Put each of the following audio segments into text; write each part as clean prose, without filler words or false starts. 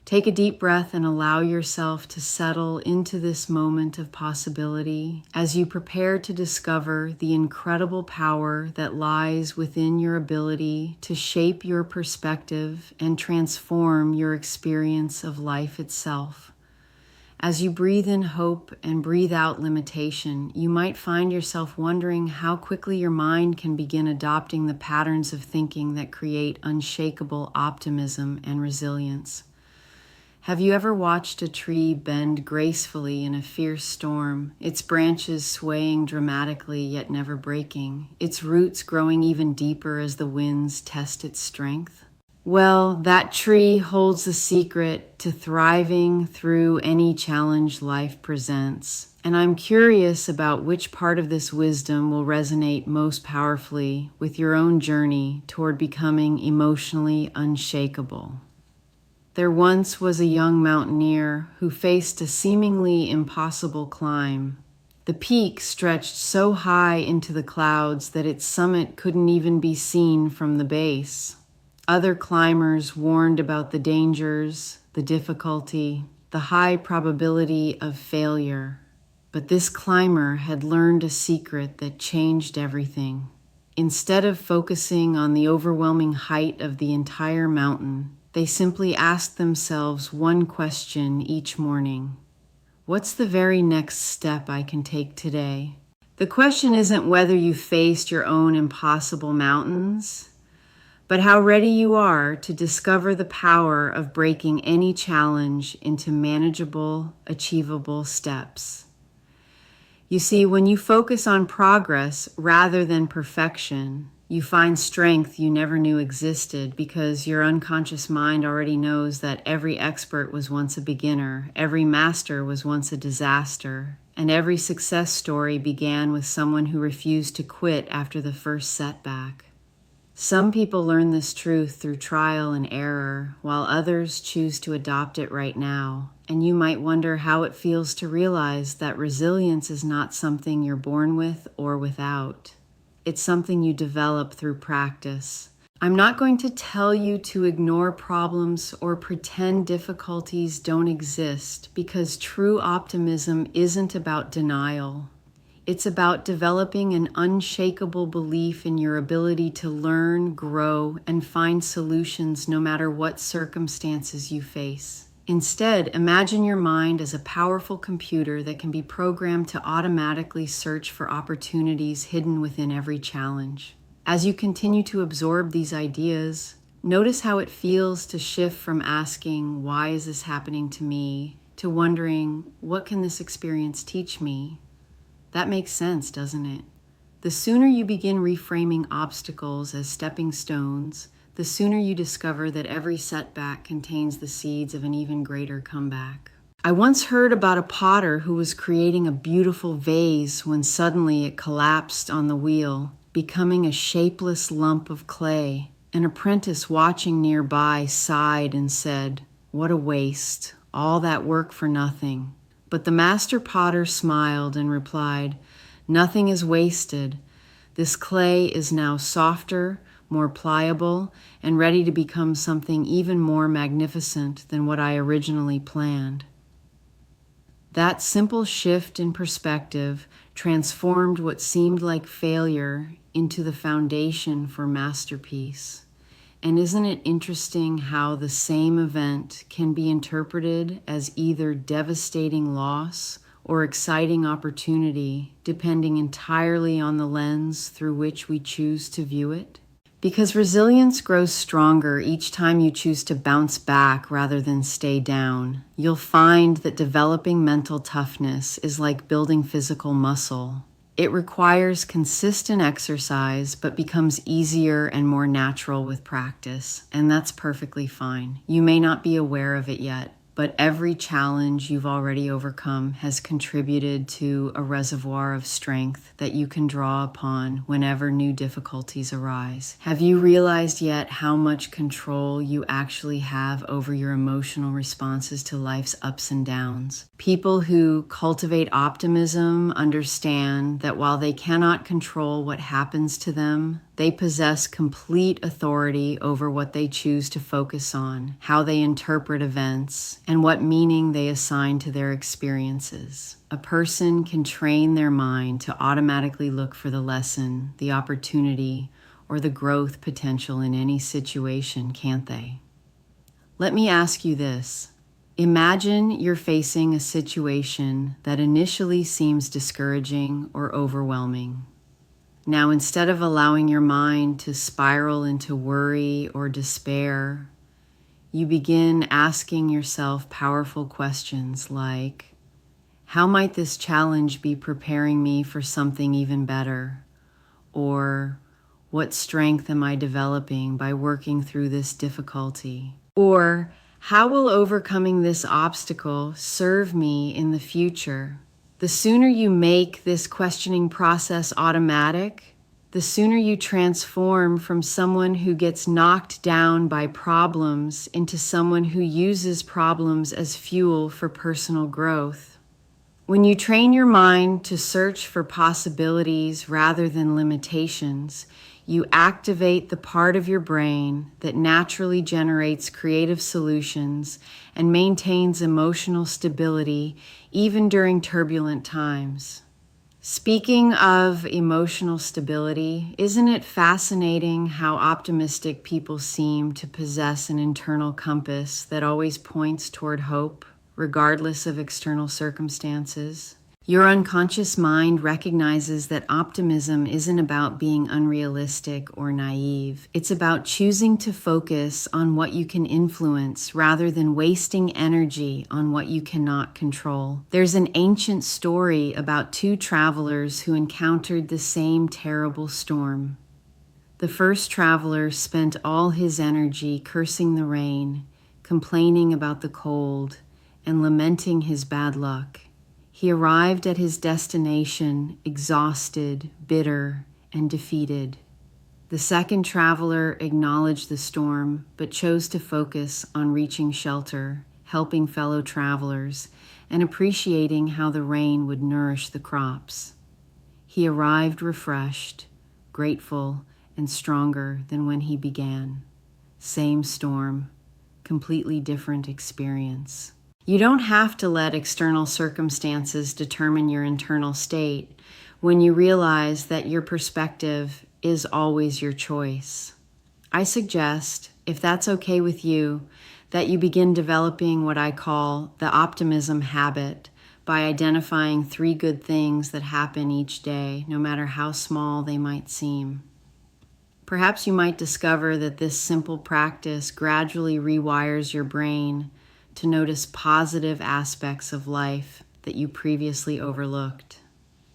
Take a deep breath and allow yourself to settle into this moment of possibility as you prepare to discover the incredible power that lies within your ability to shape your perspective and transform your experience of life itself. As you breathe in hope and breathe out limitation, you might find yourself wondering how quickly your mind can begin adopting the patterns of thinking that create unshakable optimism and resilience. Have you ever watched a tree bend gracefully in a fierce storm, its branches swaying dramatically yet never breaking, its roots growing even deeper as the winds test its strength? Well, that tree holds the secret to thriving through any challenge life presents. And I'm curious about which part of this wisdom will resonate most powerfully with your own journey toward becoming emotionally unshakable. There once was a young mountaineer who faced a seemingly impossible climb. The peak stretched so high into the clouds that its summit couldn't even be seen from the base. Other climbers warned about the dangers, the difficulty, the high probability of failure. But this climber had learned a secret that changed everything. Instead of focusing on the overwhelming height of the entire mountain, they simply asked themselves one question each morning. What's the very next step I can take today? The question isn't whether you faced your own impossible mountains, but how ready you are to discover the power of breaking any challenge into manageable, achievable steps. You see, when you focus on progress rather than perfection, you find strength you never knew existed because your unconscious mind already knows that every expert was once a beginner, every master was once a disaster, and every success story began with someone who refused to quit after the first setback. Some people learn this truth through trial and error, while others choose to adopt it right now. And you might wonder how it feels to realize that resilience is not something you're born with or without. It's something you develop through practice. I'm not going to tell you to ignore problems or pretend difficulties don't exist, because true optimism isn't about denial. It's about developing an unshakable belief in your ability to learn, grow, and find solutions no matter what circumstances you face. Instead, imagine your mind as a powerful computer that can be programmed to automatically search for opportunities hidden within every challenge. As you continue to absorb these ideas, notice how it feels to shift from asking, "Why is this happening to me?" to wondering, "What can this experience teach me?" That makes sense, doesn't it? The sooner you begin reframing obstacles as stepping stones, the sooner you discover that every setback contains the seeds of an even greater comeback. I once heard about a potter who was creating a beautiful vase when suddenly it collapsed on the wheel, becoming a shapeless lump of clay. An apprentice watching nearby sighed and said, "What a waste, all that work for nothing." But the master potter smiled and replied, "Nothing is wasted. This clay is now softer, more pliable, and ready to become something even more magnificent than what I originally planned." That simple shift in perspective transformed what seemed like failure into the foundation for masterpiece. And isn't it interesting how the same event can be interpreted as either devastating loss or exciting opportunity, depending entirely on the lens through which we choose to view it? Because resilience grows stronger each time you choose to bounce back rather than stay down. You'll find that developing mental toughness is like building physical muscle. It requires consistent exercise, but becomes easier and more natural with practice, and that's perfectly fine. You may not be aware of it yet, but every challenge you've already overcome has contributed to a reservoir of strength that you can draw upon whenever new difficulties arise. Have you realized yet how much control you actually have over your emotional responses to life's ups and downs? People who cultivate optimism understand that while they cannot control what happens to them, They possess complete authority over what they choose to focus on, how they interpret events, and what meaning they assign to their experiences. A person can train their mind to automatically look for the lesson, the opportunity, or the growth potential in any situation, can't they? Let me ask you this. Imagine you're facing a situation that initially seems discouraging or overwhelming. Now, instead of allowing your mind to spiral into worry or despair, you begin asking yourself powerful questions like, how might this challenge be preparing me for something even better? Or, what strength am I developing by working through this difficulty? Or, how will overcoming this obstacle serve me in the future? The sooner you make this questioning process automatic, the sooner you transform from someone who gets knocked down by problems into someone who uses problems as fuel for personal growth. When you train your mind to search for possibilities rather than limitations, you activate the part of your brain that naturally generates creative solutions and maintains emotional stability even during turbulent times. Speaking of emotional stability, isn't it fascinating how optimistic people seem to possess an internal compass that always points toward hope, regardless of external circumstances? Your unconscious mind recognizes that optimism isn't about being unrealistic or naive. It's about choosing to focus on what you can influence rather than wasting energy on what you cannot control. There's an ancient story about two travelers who encountered the same terrible storm. The first traveler spent all his energy cursing the rain, complaining about the cold, and lamenting his bad luck. He arrived at his destination exhausted, bitter, and defeated. The second traveler acknowledged the storm, but chose to focus on reaching shelter, helping fellow travelers, and appreciating how the rain would nourish the crops. He arrived refreshed, grateful, and stronger than when he began. Same storm, completely different experience. You don't have to let external circumstances determine your internal state when you realize that your perspective is always your choice. I suggest, if that's okay with you, that you begin developing what I call the optimism habit by identifying 3 good things that happen each day, no matter how small they might seem. Perhaps you might discover that this simple practice gradually rewires your brain to notice positive aspects of life that you previously overlooked.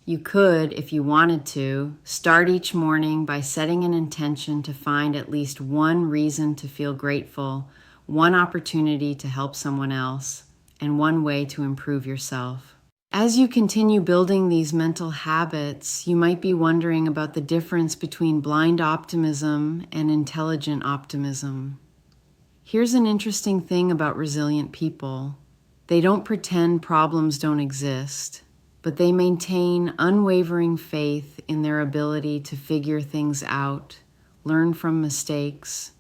You could, if you wanted to, start each morning by setting an intention to find at least one reason to feel grateful, one opportunity to help someone else, and one way to improve yourself. As you continue building these mental habits, you might be wondering about the difference between blind optimism and intelligent optimism. Here's an interesting thing about resilient people. They don't pretend problems don't exist, but they maintain unwavering faith in their ability to figure things out, learn from mistakes,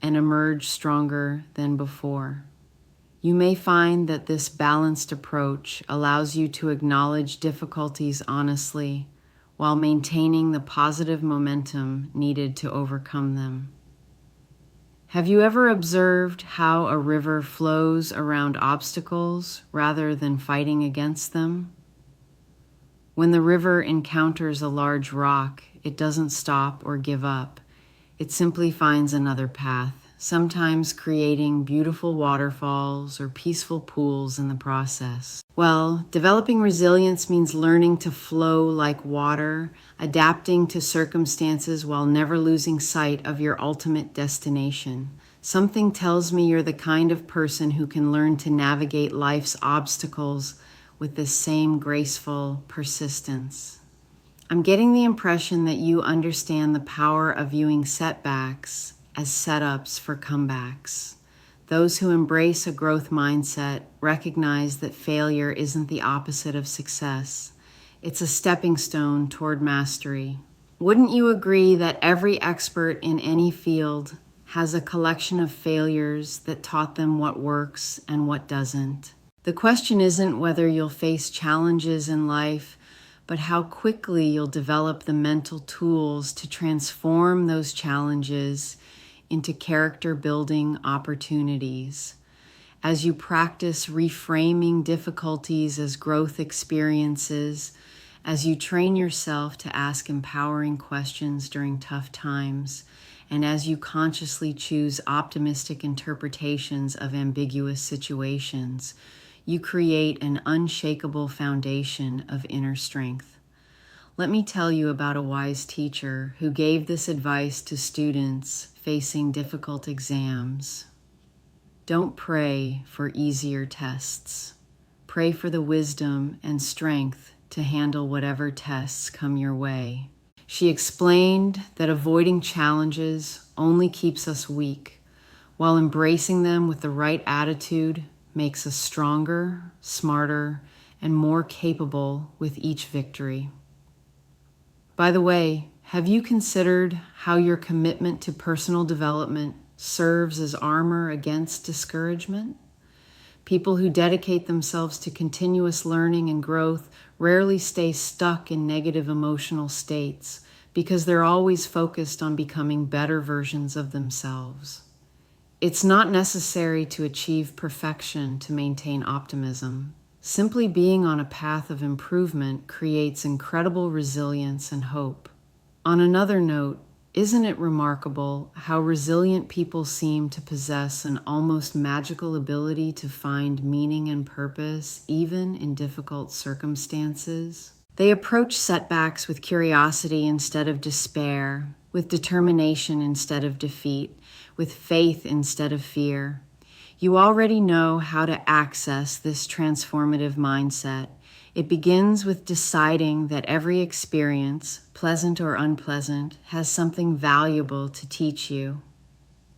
and emerge stronger than before. You may find that this balanced approach allows you to acknowledge difficulties honestly while maintaining the positive momentum needed to overcome them. Have you ever observed how a river flows around obstacles rather than fighting against them? When the river encounters a large rock, it doesn't stop or give up. It simply finds another path, sometimes creating beautiful waterfalls or peaceful pools in the process. Well, developing resilience means learning to flow like water, adapting to circumstances while never losing sight of your ultimate destination. Something tells me you're the kind of person who can learn to navigate life's obstacles with the same graceful persistence. I'm getting the impression that you understand the power of viewing setbacks as setups for comebacks. Those who embrace a growth mindset recognize that failure isn't the opposite of success. It's a stepping stone toward mastery. Wouldn't you agree that every expert in any field has a collection of failures that taught them what works and what doesn't? The question isn't whether you'll face challenges in life, but how quickly you'll develop the mental tools to transform those challenges into character-building opportunities. As you practice reframing difficulties as growth experiences, as you train yourself to ask empowering questions during tough times, and as you consciously choose optimistic interpretations of ambiguous situations, you create an unshakable foundation of inner strength. Let me tell you about a wise teacher who gave this advice to students facing difficult exams. Don't pray for easier tests. Pray for the wisdom and strength to handle whatever tests come your way. She explained that avoiding challenges only keeps us weak, while embracing them with the right attitude makes us stronger, smarter, and more capable with each victory. By the way, have you considered how your commitment to personal development serves as armor against discouragement? People who dedicate themselves to continuous learning and growth rarely stay stuck in negative emotional states because they're always focused on becoming better versions of themselves. It's not necessary to achieve perfection to maintain optimism. Simply being on a path of improvement creates incredible resilience and hope. On another note, isn't it remarkable how resilient people seem to possess an almost magical ability to find meaning and purpose even in difficult circumstances? They approach setbacks with curiosity instead of despair, with determination instead of defeat, with faith instead of fear. You already know how to access this transformative mindset. It begins with deciding that every experience, pleasant or unpleasant, has something valuable to teach you.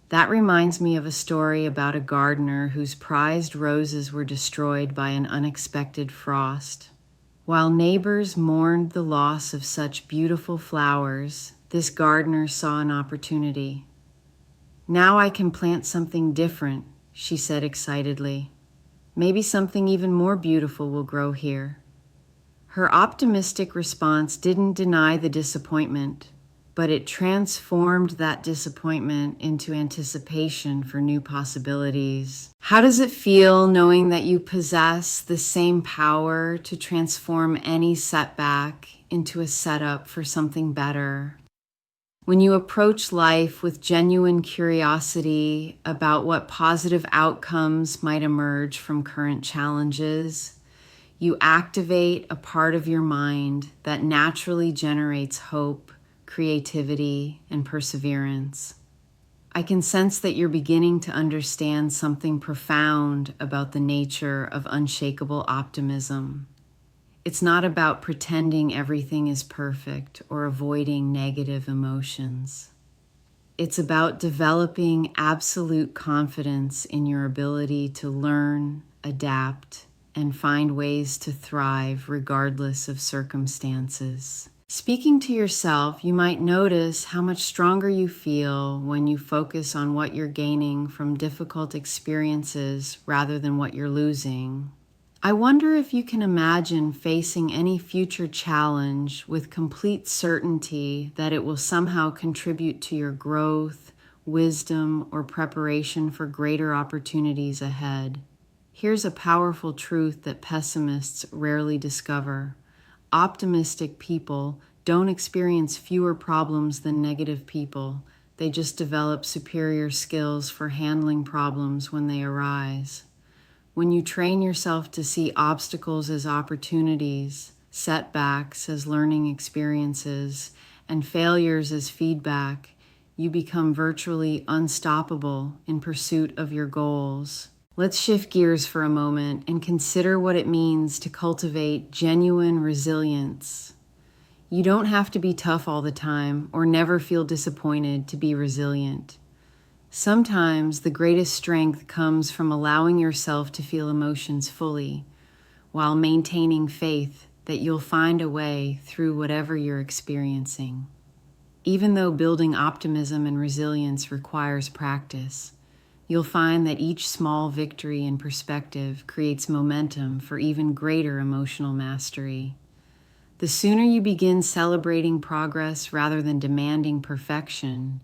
That reminds me of a story about a gardener whose prized roses were destroyed by an unexpected frost. While neighbors mourned the loss of such beautiful flowers, this gardener saw an opportunity. "Now I can plant something different," she said excitedly. "Maybe something even more beautiful will grow here." Her optimistic response didn't deny the disappointment, but it transformed that disappointment into anticipation for new possibilities. How does it feel knowing that you possess the same power to transform any setback into a setup for something better? When you approach life with genuine curiosity about what positive outcomes might emerge from current challenges, you activate a part of your mind that naturally generates hope, creativity, and perseverance. I can sense that you're beginning to understand something profound about the nature of unshakable optimism. It's not about pretending everything is perfect or avoiding negative emotions. It's about developing absolute confidence in your ability to learn, adapt, and find ways to thrive regardless of circumstances. Speaking to yourself, you might notice how much stronger you feel when you focus on what you're gaining from difficult experiences rather than what you're losing. I wonder if you can imagine facing any future challenge with complete certainty that it will somehow contribute to your growth, wisdom, or preparation for greater opportunities ahead. Here's a powerful truth that pessimists rarely discover. Optimistic people don't experience fewer problems than negative people. They just develop superior skills for handling problems when they arise. When you train yourself to see obstacles as opportunities, setbacks as learning experiences, and failures as feedback, you become virtually unstoppable in pursuit of your goals. Let's shift gears for a moment and consider what it means to cultivate genuine resilience. You don't have to be tough all the time or never feel disappointed to be resilient. Sometimes the greatest strength comes from allowing yourself to feel emotions fully, while maintaining faith that you'll find a way through whatever you're experiencing. even though building optimism and resilience requires practice, you'll find that each small victory in perspective creates momentum for even greater emotional mastery. The sooner you begin celebrating progress rather than demanding perfection,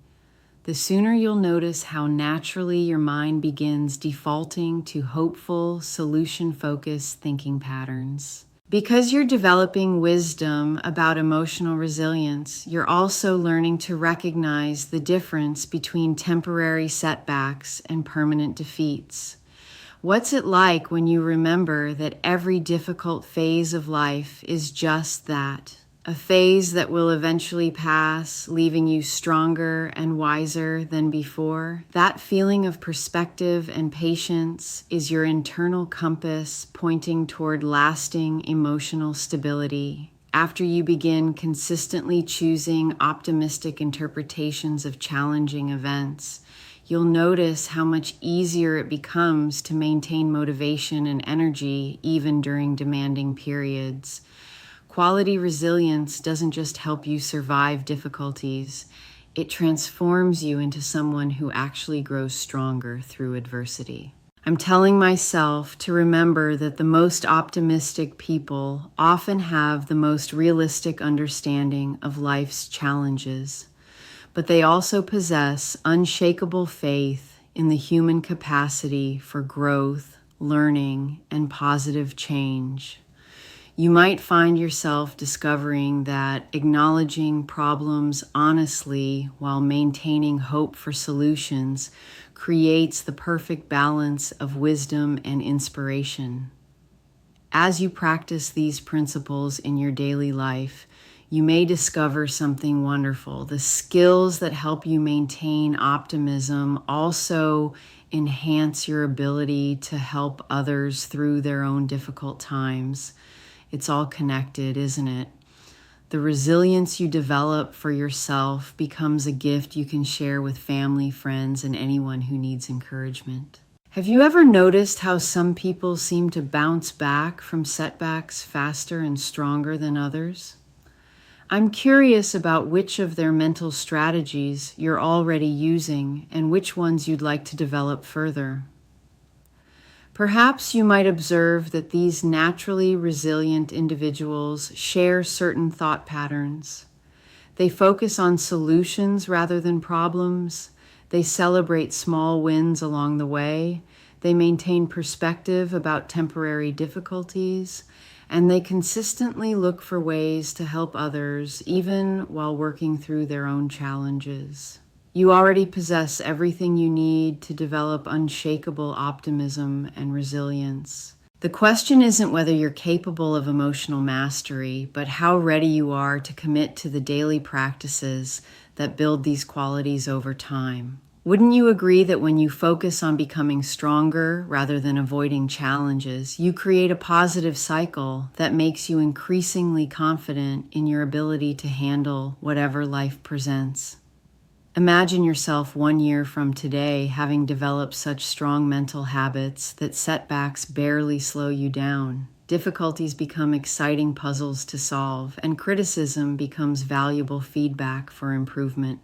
the sooner you'll notice how naturally your mind begins defaulting to hopeful, solution-focused thinking patterns. Because you're developing wisdom about emotional resilience, you're also learning to recognize the difference between temporary setbacks and permanent defeats. What's it like when you remember that every difficult phase of life is just that? A phase that will eventually pass, leaving you stronger and wiser than before. That feeling of perspective and patience is your internal compass pointing toward lasting emotional stability. After you begin consistently choosing optimistic interpretations of challenging events, you'll notice how much easier it becomes to maintain motivation and energy even during demanding periods. Quality resilience doesn't just help you survive difficulties, it transforms you into someone who actually grows stronger through adversity. I'm telling myself to remember that the most optimistic people often have the most realistic understanding of life's challenges, but they also possess unshakable faith in the human capacity for growth, learning, and positive change. You might find yourself discovering that acknowledging problems honestly while maintaining hope for solutions creates the perfect balance of wisdom and inspiration. As you practice these principles in your daily life, you may discover something wonderful. The skills that help you maintain optimism also enhance your ability to help others through their own difficult times. It's all connected, isn't it? The resilience you develop for yourself becomes a gift you can share with family, friends, and anyone who needs encouragement. Have you ever noticed how some people seem to bounce back from setbacks faster and stronger than others? I'm curious about which of their mental strategies you're already using and which ones you'd like to develop further. Perhaps you might observe that these naturally resilient individuals share certain thought patterns. They focus on solutions rather than problems. They celebrate small wins along the way. They maintain perspective about temporary difficulties. And they consistently look for ways to help others, even while working through their own challenges. You already possess everything you need to develop unshakable optimism and resilience. The question isn't whether you're capable of emotional mastery, but how ready you are to commit to the daily practices that build these qualities over time. Wouldn't you agree that when you focus on becoming stronger rather than avoiding challenges, you create a positive cycle that makes you increasingly confident in your ability to handle whatever life presents? Imagine yourself 1 year from today having developed such strong mental habits that setbacks barely slow you down. Difficulties become exciting puzzles to solve, and criticism becomes valuable feedback for improvement.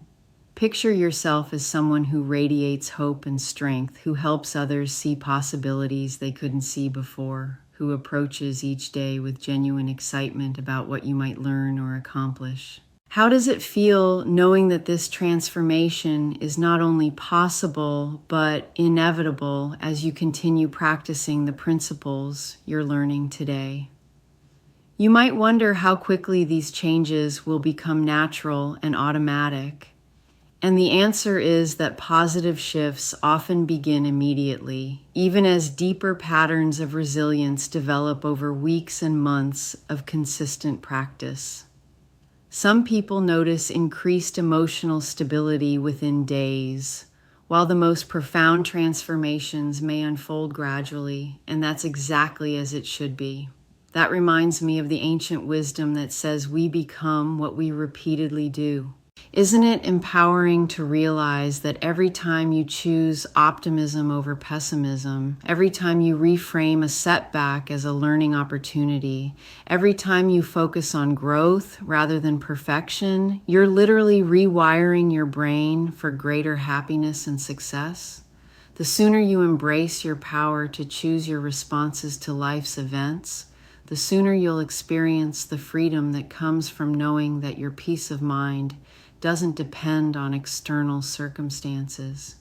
Picture yourself as someone who radiates hope and strength, who helps others see possibilities they couldn't see before, who approaches each day with genuine excitement about what you might learn or accomplish. How does it feel knowing that this transformation is not only possible, but inevitable as you continue practicing the principles you're learning today? You might wonder how quickly these changes will become natural and automatic. And the answer is that positive shifts often begin immediately, even as deeper patterns of resilience develop over weeks and months of consistent practice. Some people notice increased emotional stability within days, while the most profound transformations may unfold gradually, and that's exactly as it should be. That reminds me of the ancient wisdom that says we become what we repeatedly do. Isn't it empowering to realize that every time you choose optimism over pessimism, every time you reframe a setback as a learning opportunity, every time you focus on growth rather than perfection, you're literally rewiring your brain for greater happiness and success? The sooner you embrace your power to choose your responses to life's events, the sooner you'll experience the freedom that comes from knowing that your peace of mind doesn't depend on external circumstances.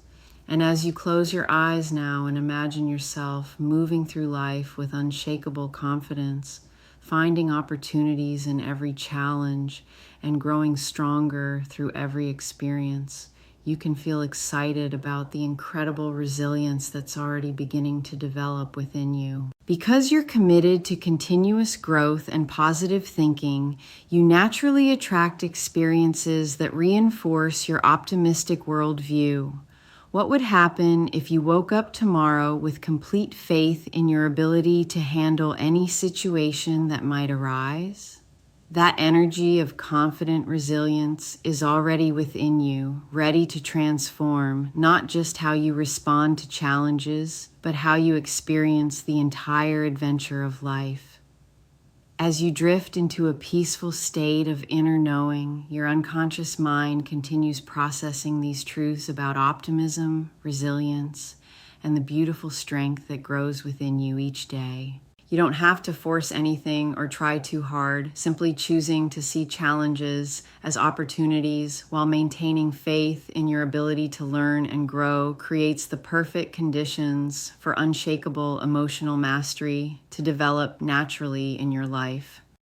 And as you close your eyes now and imagine yourself moving through life with unshakable confidence, finding opportunities in every challenge and growing stronger through every experience, you can feel excited about the incredible resilience that's already beginning to develop within you. Because you're committed to continuous growth and positive thinking, you naturally attract experiences that reinforce your optimistic worldview. What would happen if you woke up tomorrow with complete faith in your ability to handle any situation that might arise? That energy of confident resilience is already within you, ready to transform not just how you respond to challenges, but how you experience the entire adventure of life. As you drift into a peaceful state of inner knowing, your unconscious mind continues processing these truths about optimism, resilience, and the beautiful strength that grows within you each day. You don't have to force anything or try too hard. Simply choosing to see challenges as opportunities while maintaining faith in your ability to learn and grow creates the perfect conditions for unshakable emotional mastery to develop naturally in your life.